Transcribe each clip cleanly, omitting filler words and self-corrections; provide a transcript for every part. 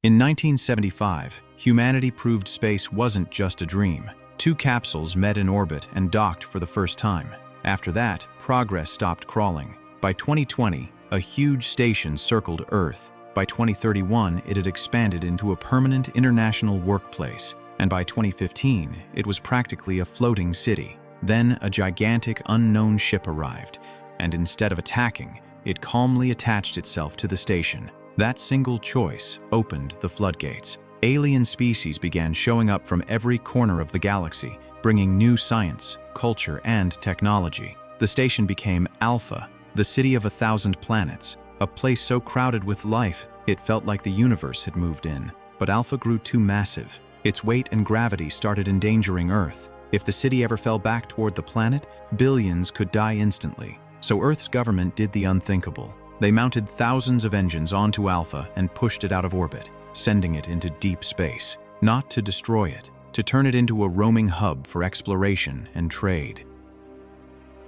In 1975, humanity proved space wasn't just a dream. 2 capsules met in orbit and docked for the first time. After that, progress stopped crawling. By 2020, a huge station circled Earth. By 2031, it had expanded into a permanent international workplace. And by 2015, it was practically a floating city. Then a gigantic unknown ship arrived, and instead of attacking, it calmly attached itself to the station. That single choice opened the floodgates. Alien species began showing up from every corner of the galaxy, bringing new science, culture, and technology. The station became Alpha, the city of 1,000 planets, a place so crowded with life it felt like the universe had moved in. But Alpha grew too massive. Its weight and gravity started endangering Earth. If the city ever fell back toward the planet, billions could die instantly. So Earth's government did the unthinkable. They mounted thousands of engines onto Alpha and pushed it out of orbit, sending it into deep space. Not to destroy it, to turn it into a roaming hub for exploration and trade.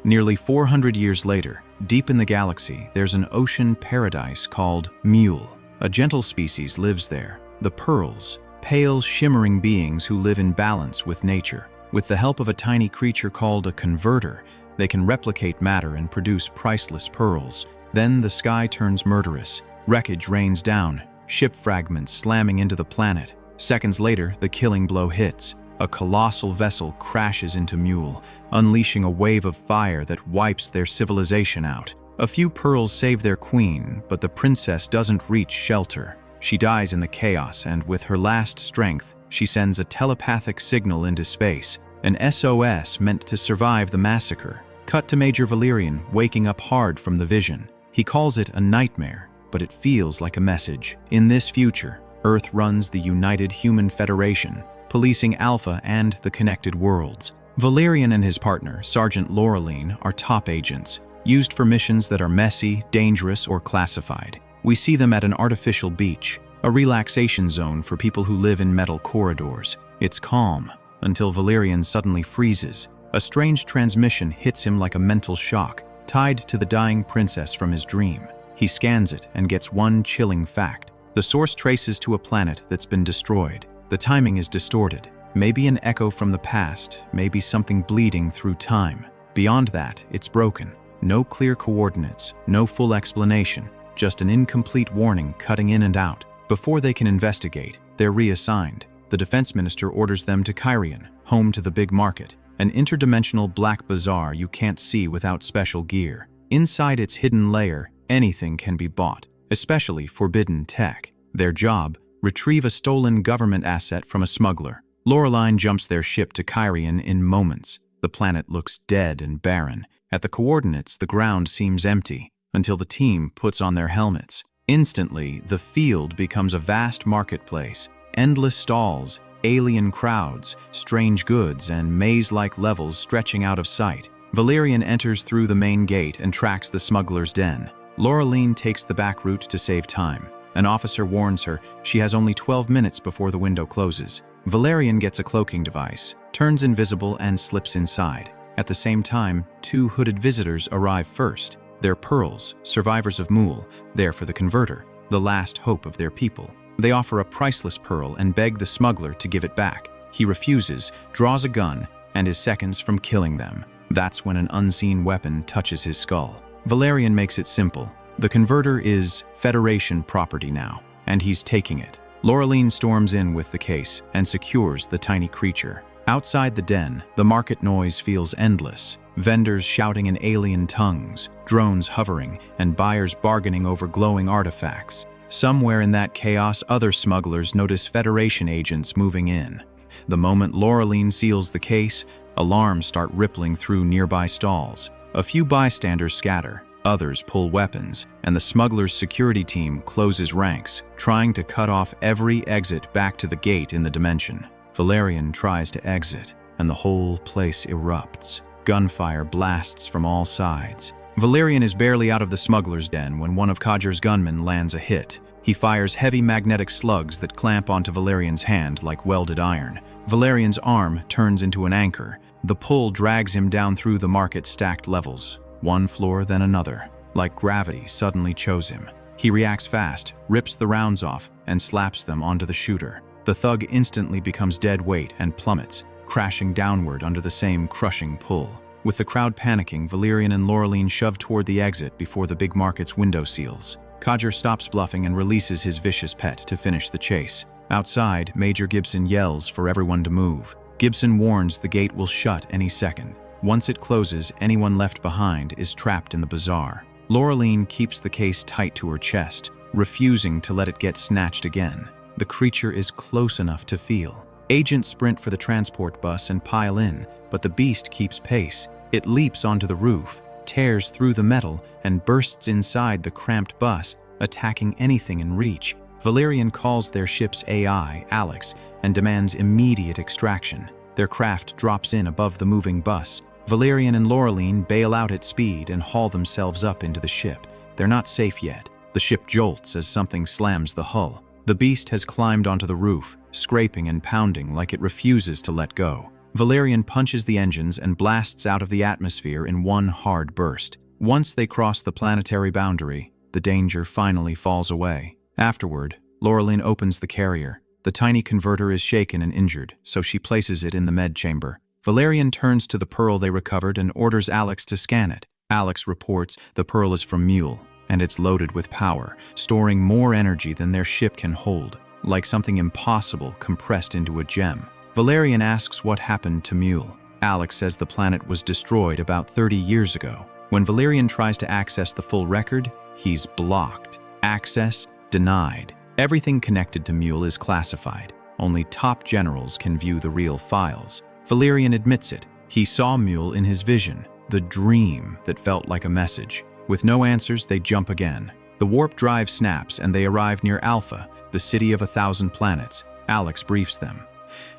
Nearly 400 years later, deep in the galaxy, there's an ocean paradise called Mule. A gentle species lives there, the pearls, pale, shimmering beings who live in balance with nature. With the help of a tiny creature called a converter, they can replicate matter and produce priceless pearls. Then the sky turns murderous. Wreckage rains down, ship fragments slamming into the planet. Seconds later, the killing blow hits. A colossal vessel crashes into Mule, unleashing a wave of fire that wipes their civilization out. A few pearls save their queen, but the princess doesn't reach shelter. She dies in the chaos, and with her last strength, she sends a telepathic signal into space, an SOS meant to survive the massacre. Cut to Major Valerian, waking up hard from the vision. He calls it a nightmare, but it feels like a message. In this future, Earth runs the United Human Federation, policing Alpha and the connected worlds. Valerian and his partner, Sergeant Laureline, are top agents, used for missions that are messy, dangerous, or classified. We see them at an artificial beach, a relaxation zone for people who live in metal corridors. It's calm, until Valerian suddenly freezes. A strange transmission hits him like a mental shock, tied to the dying princess from his dream. He scans it and gets one chilling fact. The source traces to a planet that's been destroyed. The timing is distorted. Maybe an echo from the past, maybe something bleeding through time. Beyond that, it's broken. No clear coordinates, no full explanation, just an incomplete warning cutting in and out. Before they can investigate, they're reassigned. The defense minister orders them to Valerian, home to the big market, an interdimensional black bazaar you can't see without special gear. Inside its hidden layer, anything can be bought, especially forbidden tech. Their job: retrieve a stolen government asset from a smuggler. Laureline jumps their ship to Valerian in moments. The planet looks dead and barren. At the coordinates, the ground seems empty, until the team puts on their helmets. Instantly, the field becomes a vast marketplace. Endless stalls, alien crowds, strange goods, and maze-like levels stretching out of sight. Valerian enters through the main gate and tracks the smuggler's den. Laureline takes the back route to save time. An officer warns her she has only 12 minutes before the window closes. Valerian gets a cloaking device, turns invisible, and slips inside. At the same time, 2 hooded visitors arrive first. They're pearls, survivors of Mule, there for the converter, the last hope of their people. They offer a priceless pearl and beg the smuggler to give it back. He refuses, draws a gun, and is seconds from killing them. That's when an unseen weapon touches his skull. Valerian makes it simple. The converter is Federation property now, and he's taking it. Laureline storms in with the case and secures the tiny creature. Outside the den, the market noise feels endless. Vendors shouting in alien tongues, drones hovering, and buyers bargaining over glowing artifacts. Somewhere in that chaos, other smugglers notice Federation agents moving in. The moment Laureline seals the case, alarms start rippling through nearby stalls. A few bystanders scatter, others pull weapons, and the smugglers' security team closes ranks, trying to cut off every exit back to the gate in the dimension. Valerian tries to exit, and the whole place erupts. Gunfire blasts from all sides. Valerian is barely out of the smuggler's den when one of Kajar's gunmen lands a hit. He fires heavy magnetic slugs that clamp onto Valerian's hand like welded iron. Valerian's arm turns into an anchor. The pull drags him down through the market stacked levels, one floor then another. Like gravity suddenly chose him. He reacts fast, rips the rounds off, and slaps them onto the shooter. The thug instantly becomes dead weight and plummets, crashing downward under the same crushing pull. With the crowd panicking, Valerian and Laureline shove toward the exit before the big market's window seals. Codger stops bluffing and releases his vicious pet to finish the chase. Outside, Major Gibson yells for everyone to move. Gibson warns the gate will shut any second. Once it closes, anyone left behind is trapped in the bazaar. Laureline keeps the case tight to her chest, refusing to let it get snatched again. The creature is close enough to feel. Agents sprint for the transport bus and pile in, but the beast keeps pace. It leaps onto the roof, tears through the metal, and bursts inside the cramped bus, attacking anything in reach. Valerian calls their ship's AI, Alex, and demands immediate extraction. Their craft drops in above the moving bus. Valerian and Laureline bail out at speed and haul themselves up into the ship. They're not safe yet. The ship jolts as something slams the hull. The beast has climbed onto the roof, scraping and pounding like it refuses to let go. Valerian punches the engines and blasts out of the atmosphere in one hard burst. Once they cross the planetary boundary, the danger finally falls away. Afterward, Laureline opens the carrier. The tiny converter is shaken and injured, so she places it in the med chamber. Valerian turns to the pearl they recovered and orders Alex to scan it. Alex reports the pearl is from Mule, and it's loaded with power, storing more energy than their ship can hold, like something impossible compressed into a gem. Valerian asks what happened to Mule. Alex says the planet was destroyed about 30 years ago. When Valerian tries to access the full record, he's blocked. Access denied. Everything connected to Mule is classified. Only top generals can view the real files. Valerian admits it. He saw Mule in his vision, the dream that felt like a message. With no answers, they jump again. The warp drive snaps and they arrive near Alpha, the city of 1,000 planets. Alex briefs them.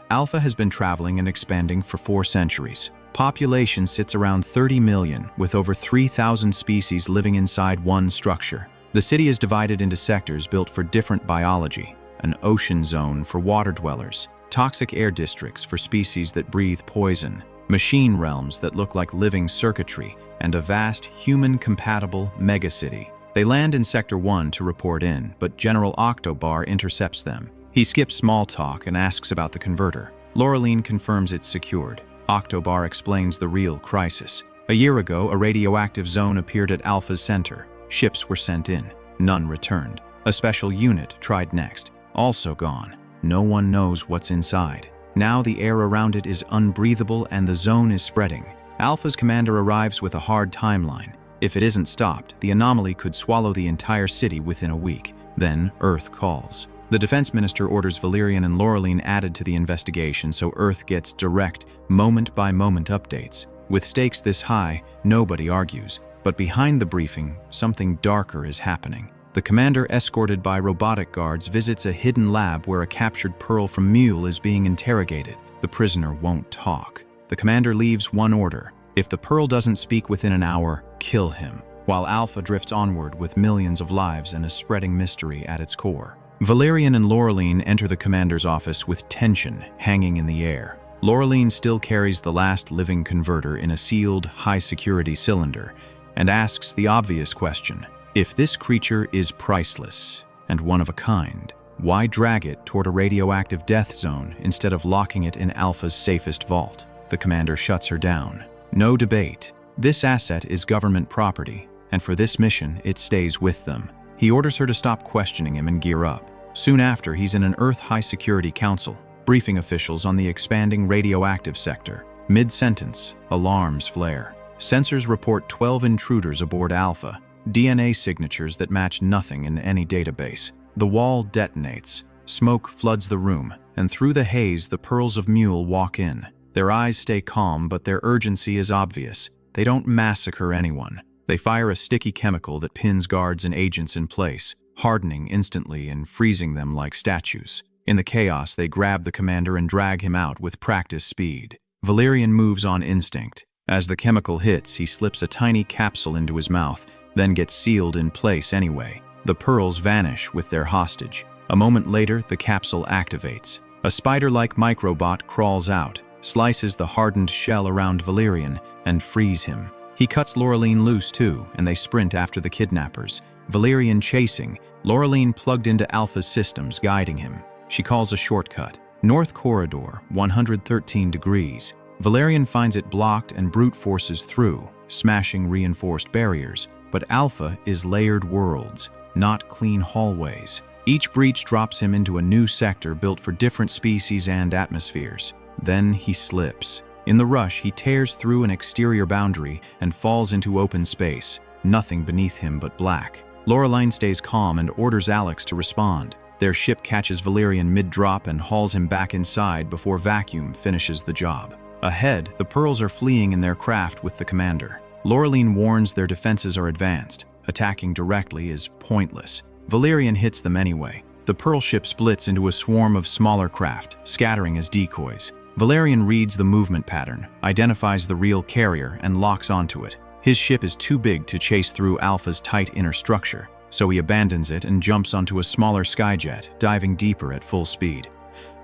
Alpha has been traveling and expanding for 4 centuries. Population sits around 30 million, with over 3,000 species living inside one structure. The city is divided into sectors built for different biology: an ocean zone for water dwellers, toxic air districts for species that breathe poison, machine realms that look like living circuitry, and a vast human-compatible megacity. They land in Sector 1 to report in, but General Octobar intercepts them. He skips small talk and asks about the converter. Laureline confirms it's secured. Octobar explains the real crisis. A year ago, a radioactive zone appeared at Alpha's center. Ships were sent in. None returned. A special unit tried next. Also gone. No one knows what's inside. Now the air around it is unbreathable and the zone is spreading. Alpha's commander arrives with a hard timeline. If it isn't stopped, the anomaly could swallow the entire city within a week. Then Earth calls. The defense minister orders Valerian and Laureline added to the investigation so Earth gets direct, moment-by-moment updates. With stakes this high, nobody argues. But behind the briefing, something darker is happening. The commander, escorted by robotic guards, visits a hidden lab where a captured pearl from Mule is being interrogated. The prisoner won't talk. The commander leaves one order: if the pearl doesn't speak within an hour, kill him, while Alpha drifts onward with millions of lives and a spreading mystery at its core. Valerian and Laureline enter the commander's office with tension hanging in the air. Laureline still carries the last living converter in a sealed, high-security cylinder and asks the obvious question: if this creature is priceless and one of a kind, why drag it toward a radioactive death zone instead of locking it in Alpha's safest vault? The commander shuts her down. No debate. This asset is government property, and for this mission, it stays with them. He orders her to stop questioning him and gear up. Soon after, he's in an Earth High-Security Council, briefing officials on the expanding radioactive sector. Mid-sentence, alarms flare. Sensors report 12 intruders aboard Alpha, DNA signatures that match nothing in any database. The wall detonates. Smoke floods the room, and through the haze, the Pearls of Mule walk in. Their eyes stay calm, but their urgency is obvious. They don't massacre anyone. They fire a sticky chemical that pins guards and agents in place, hardening instantly and freezing them like statues. In the chaos, they grab the commander and drag him out with practice speed. Valerian moves on instinct. As the chemical hits, he slips a tiny capsule into his mouth, then gets sealed in place anyway. The pearls vanish with their hostage. A moment later, the capsule activates. A spider-like microbot crawls out, slices the hardened shell around Valerian, and frees him. He cuts Laureline loose too, and they sprint after the kidnappers. Valerian chasing, Laureline plugged into Alpha's systems, guiding him. She calls a shortcut. North Corridor, 113 degrees. Valerian finds it blocked and brute forces through, smashing reinforced barriers. But Alpha is layered worlds, not clean hallways. Each breach drops him into a new sector built for different species and atmospheres. Then he slips. In the rush, he tears through an exterior boundary and falls into open space, nothing beneath him but black. Laureline stays calm and orders Alex to respond. Their ship catches Valerian mid-drop and hauls him back inside before Vacuum finishes the job. Ahead, the Pearls are fleeing in their craft with the commander. Laureline warns their defenses are advanced. Attacking directly is pointless. Valerian hits them anyway. The Pearl ship splits into a swarm of smaller craft, scattering as decoys. Valerian reads the movement pattern, identifies the real carrier, and locks onto it. His ship is too big to chase through Alpha's tight inner structure, so he abandons it and jumps onto a smaller skyjet, diving deeper at full speed.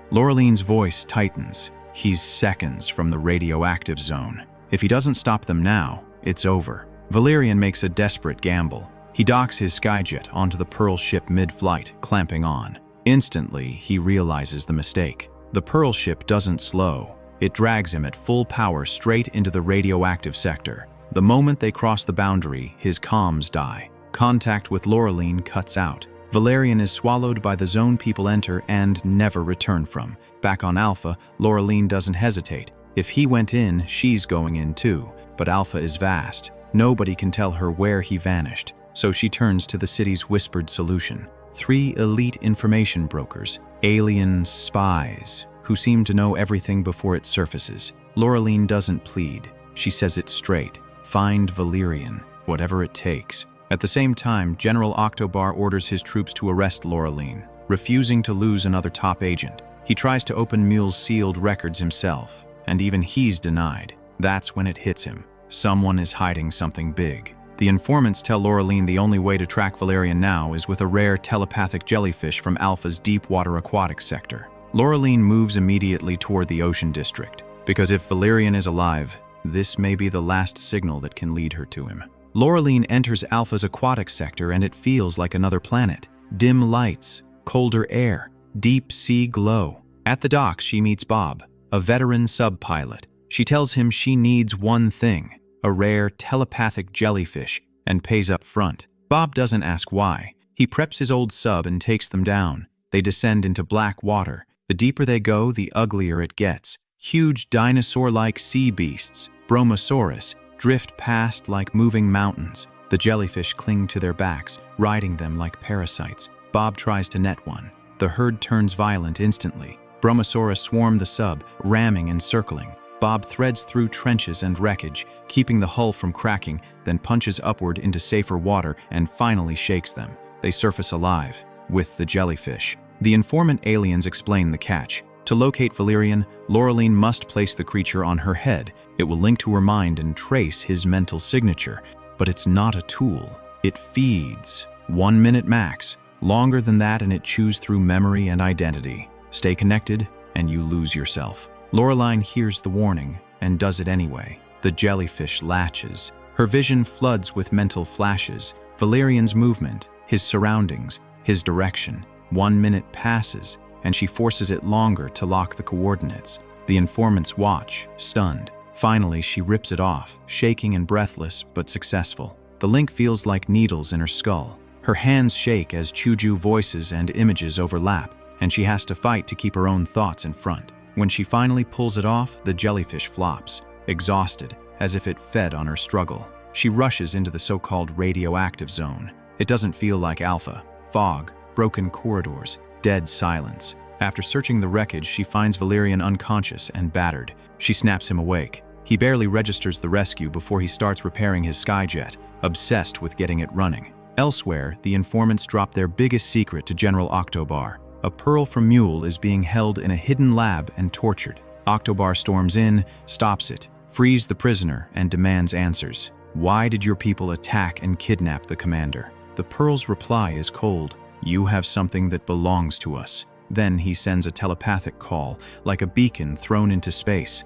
Laureline's voice tightens. He's seconds from the radioactive zone. If he doesn't stop them now, it's over. Valerian makes a desperate gamble. He docks his skyjet onto the Pearl ship mid-flight, clamping on. Instantly, he realizes the mistake. The Pearl ship doesn't slow. It drags him at full power straight into the radioactive sector. The moment they cross the boundary, his comms die. Contact with Laureline cuts out. Valerian is swallowed by the zone people enter and never return from. Back on Alpha, Laureline doesn't hesitate. If he went in, she's going in too. But Alpha is vast. Nobody can tell her where he vanished. So she turns to the city's whispered solution. 3 elite information brokers, alien spies, who seem to know everything before it surfaces. Laureline doesn't plead. She says it straight. Find Valerian, whatever it takes. At the same time, General Octobar orders his troops to arrest Laureline, refusing to lose another top agent. He tries to open Mule's sealed records himself, and even he's denied. That's when it hits him. Someone is hiding something big. The informants tell Laureline the only way to track Valerian now is with a rare telepathic jellyfish from Alpha's deep-water aquatic sector. Laureline moves immediately toward the ocean district, because if Valerian is alive, this may be the last signal that can lead her to him. Laureline enters Alpha's aquatic sector and it feels like another planet. Dim lights, colder air, deep sea glow. At the docks, she meets Bob, a veteran sub-pilot. She tells him she needs one thing, a rare telepathic jellyfish, and pays up front. Bob doesn't ask why. He preps his old sub and takes them down. They descend into black water. The deeper they go, the uglier it gets. Huge dinosaur-like sea beasts, Bromosaurus, drift past like moving mountains. The jellyfish cling to their backs, riding them like parasites. Bob tries to net one. The herd turns violent instantly. Bromosaurus swarm the sub, ramming and circling. Bob threads through trenches and wreckage, keeping the hull from cracking, then punches upward into safer water and finally shakes them. They surface alive, with the jellyfish. The informant aliens explain the catch. To locate Valerian, Laureline must place the creature on her head. It will link to her mind and trace his mental signature. But it's not a tool. It feeds. 1 minute max. Longer than that and it chews through memory and identity. Stay connected and you lose yourself. Laureline hears the warning and does it anyway. The jellyfish latches. Her vision floods with mental flashes. Valerian's movement, his surroundings, his direction. 1 minute passes, and she forces it longer to lock the coordinates. The informants watch, stunned. Finally, she rips it off, shaking and breathless, but successful. The link feels like needles in her skull. Her hands shake as Chuju voices and images overlap, and she has to fight to keep her own thoughts in front. When she finally pulls it off, the jellyfish flops, exhausted, as if it fed on her struggle. She rushes into the so-called radioactive zone. It doesn't feel like Alpha. Fog, broken corridors, dead silence. After searching the wreckage, she finds Valerian unconscious and battered. She snaps him awake. He barely registers the rescue before he starts repairing his skyjet, obsessed with getting it running. Elsewhere, the informants drop their biggest secret to General Octobar. A pearl from Mule is being held in a hidden lab and tortured. Octobar storms in, stops it, frees the prisoner, and demands answers. Why did your people attack and kidnap the commander? The pearl's reply is cold. You have something that belongs to us. Then he sends a telepathic call, like a beacon thrown into space.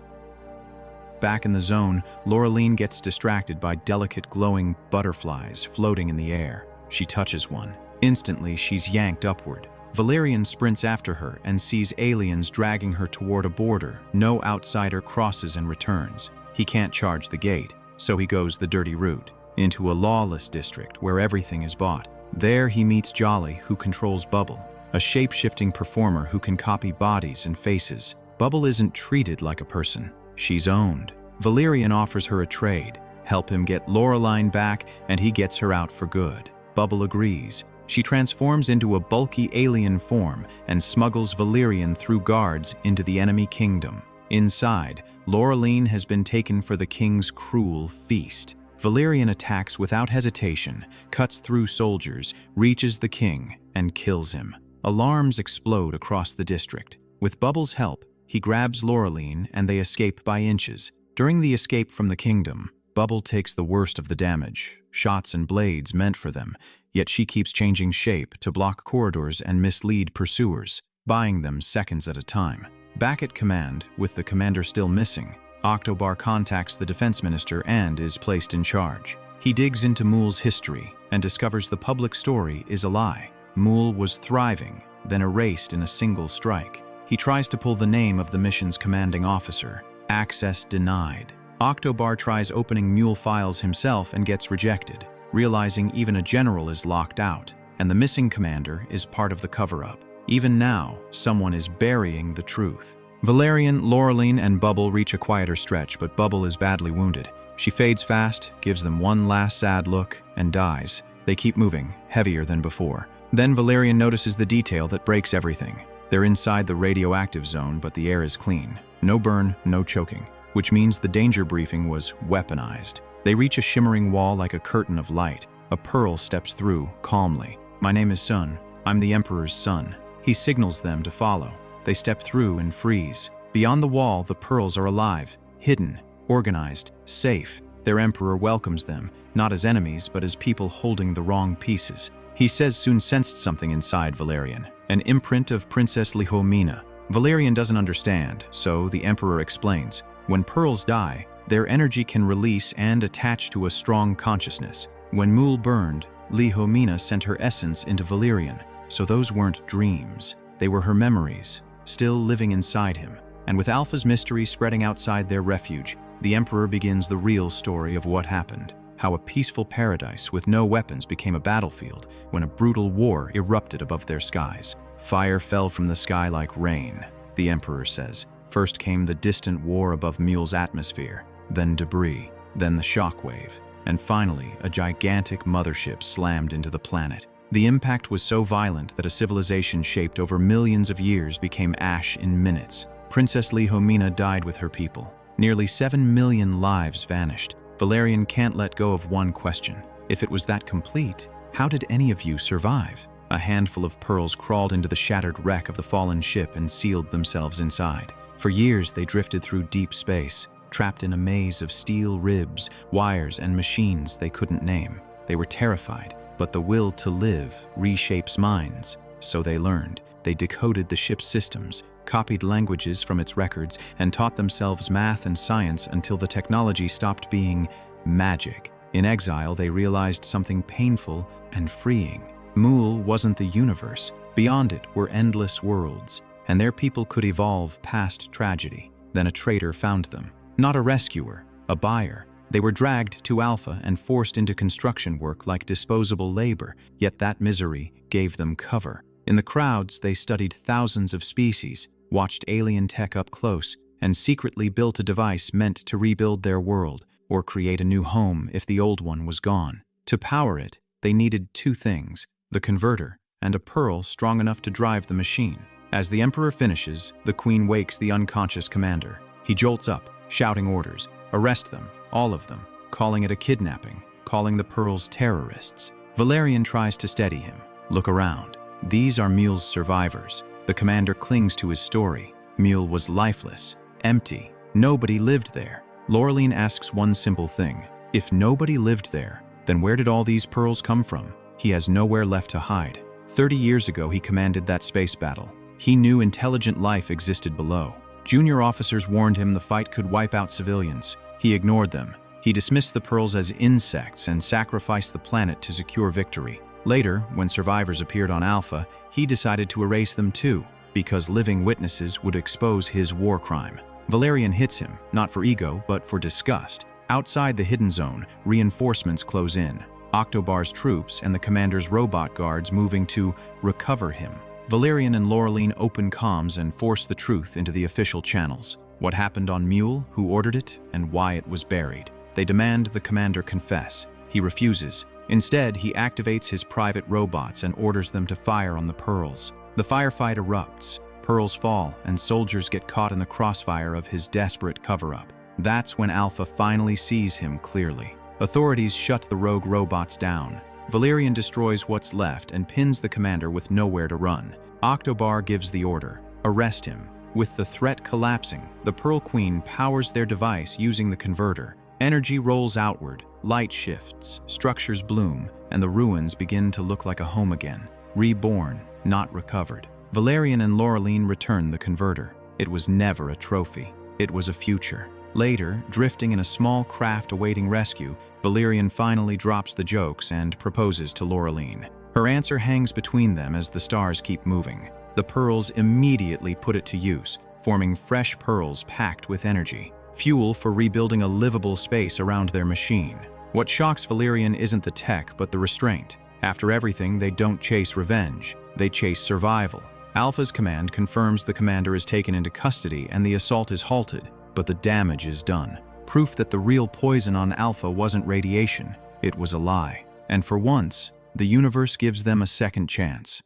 Back in the zone, Laureline gets distracted by delicate glowing butterflies floating in the air. She touches one. Instantly, she's yanked upward. Valerian sprints after her and sees aliens dragging her toward a border no outsider crosses and returns. He can't charge the gate, so he goes the dirty route, into a lawless district where everything is bought. There he meets Jolly, who controls Bubble, a shape-shifting performer who can copy bodies and faces. Bubble isn't treated like a person. She's owned. Valerian offers her a trade, help him get Laureline back, and he gets her out for good. Bubble agrees. She transforms into a bulky alien form and smuggles Valerian through guards into the enemy kingdom. Inside, Laureline has been taken for the king's cruel feast. Valerian attacks without hesitation, cuts through soldiers, reaches the king, and kills him. Alarms explode across the district. With Bubble's help, he grabs Laureline and they escape by inches. During the escape from the kingdom, Bubble takes the worst of the damage, shots and blades meant for them, yet she keeps changing shape to block corridors and mislead pursuers, buying them seconds at a time. Back at command, with the commander still missing, Octobar contacts the defense minister and is placed in charge. He digs into Mule's history and discovers the public story is a lie. Mule was thriving, then erased in a single strike. He tries to pull the name of the mission's commanding officer. Access denied. Octobar tries opening Mule files himself and gets rejected, realizing even a general is locked out, and the missing commander is part of the cover-up. Even now, someone is burying the truth. Valerian, Laureline, and Bubble reach a quieter stretch, but Bubble is badly wounded. She fades fast, gives them one last sad look, and dies. They keep moving, heavier than before. Then Valerian notices the detail that breaks everything. They're inside the radioactive zone, but the air is clean. No burn, no choking, which means the danger briefing was weaponized. They reach a shimmering wall like a curtain of light. A Pearl steps through, calmly. "My name is Sun. I'm the Emperor's son." He signals them to follow. They step through and freeze. Beyond the wall, the Pearls are alive, hidden, organized, safe. Their Emperor welcomes them, not as enemies, but as people holding the wrong pieces. He says Sun sensed something inside Valerian, an imprint of Princess Lihomina. Valerian doesn't understand, so the Emperor explains. When Pearls die, their energy can release and attach to a strong consciousness. When Mule burned, Lihomina sent her essence into Valerian, so those weren't dreams. They were her memories, still living inside him. And with Alpha's mystery spreading outside their refuge, the Emperor begins the real story of what happened. How a peaceful paradise with no weapons became a battlefield when a brutal war erupted above their skies. Fire fell from the sky like rain, the Emperor says. First came the distant war above Mule's atmosphere, then debris, then the shockwave, and finally a gigantic mothership slammed into the planet. The impact was so violent that a civilization shaped over millions of years became ash in minutes. Princess Lihomina died with her people. Nearly 7 million lives vanished. Valerian can't let go of one question. If it was that complete, how did any of you survive? A handful of Pearls crawled into the shattered wreck of the fallen ship and sealed themselves inside. For years they drifted through deep space, trapped in a maze of steel ribs, wires, and machines they couldn't name. They were terrified, but the will to live reshapes minds. So they learned. They decoded the ship's systems, copied languages from its records, and taught themselves math and science until the technology stopped being magic. In exile, they realized something painful and freeing. Mule wasn't the universe. Beyond it were endless worlds, and their people could evolve past tragedy. Then a traitor found them. Not a rescuer, a buyer. They were dragged to Alpha and forced into construction work like disposable labor, yet that misery gave them cover. In the crowds, they studied thousands of species, watched alien tech up close, and secretly built a device meant to rebuild their world or create a new home if the old one was gone. To power it, they needed two things: the converter and a Pearl strong enough to drive the machine. As the Emperor finishes, the Queen wakes the unconscious commander. He jolts up, shouting orders. Arrest them, all of them, calling it a kidnapping, calling the Pearls terrorists. Valerian tries to steady him. Look around. These are Mule's survivors. The commander clings to his story. Mule was lifeless, empty. Nobody lived there. Laureline asks one simple thing. If nobody lived there, then where did all these Pearls come from? He has nowhere left to hide. 30 years ago, he commanded that space battle. He knew intelligent life existed below. Junior officers warned him the fight could wipe out civilians. He ignored them. He dismissed the Pearls as insects and sacrificed the planet to secure victory. Later, when survivors appeared on Alpha, he decided to erase them too, because living witnesses would expose his war crime. Valerian hits him, not for ego, but for disgust. Outside the hidden zone, reinforcements close in. Octobar's troops and the commander's robot guards moving to recover him. Valerian and Laureline open comms and force the truth into the official channels. What happened on Mule, who ordered it, and why it was buried. They demand the commander confess. He refuses. Instead, he activates his private robots and orders them to fire on the Pearls. The firefight erupts. Pearls fall, and soldiers get caught in the crossfire of his desperate cover-up. That's when Alpha finally sees him clearly. Authorities shut the rogue robots down. Valerian destroys what's left and pins the commander with nowhere to run. Octobar gives the order: arrest him. With the threat collapsing, the Pearl Queen powers their device using the converter. Energy rolls outward, light shifts, structures bloom, and the ruins begin to look like a home again. Reborn, not recovered. Valerian and Laureline return the converter. It was never a trophy. It was a future. Later, drifting in a small craft awaiting rescue, Valerian finally drops the jokes and proposes to Laureline. Her answer hangs between them as the stars keep moving. The pearls immediately put it to use, forming fresh pearls packed with energy. Fuel for rebuilding a livable space around their machine. What shocks Valerian isn't the tech, but the restraint. After everything, they don't chase revenge. They chase survival. Alpha's command confirms the commander is taken into custody and the assault is halted, but the damage is done. Proof that the real poison on Alpha wasn't radiation, it was a lie. And for once, the universe gives them a second chance.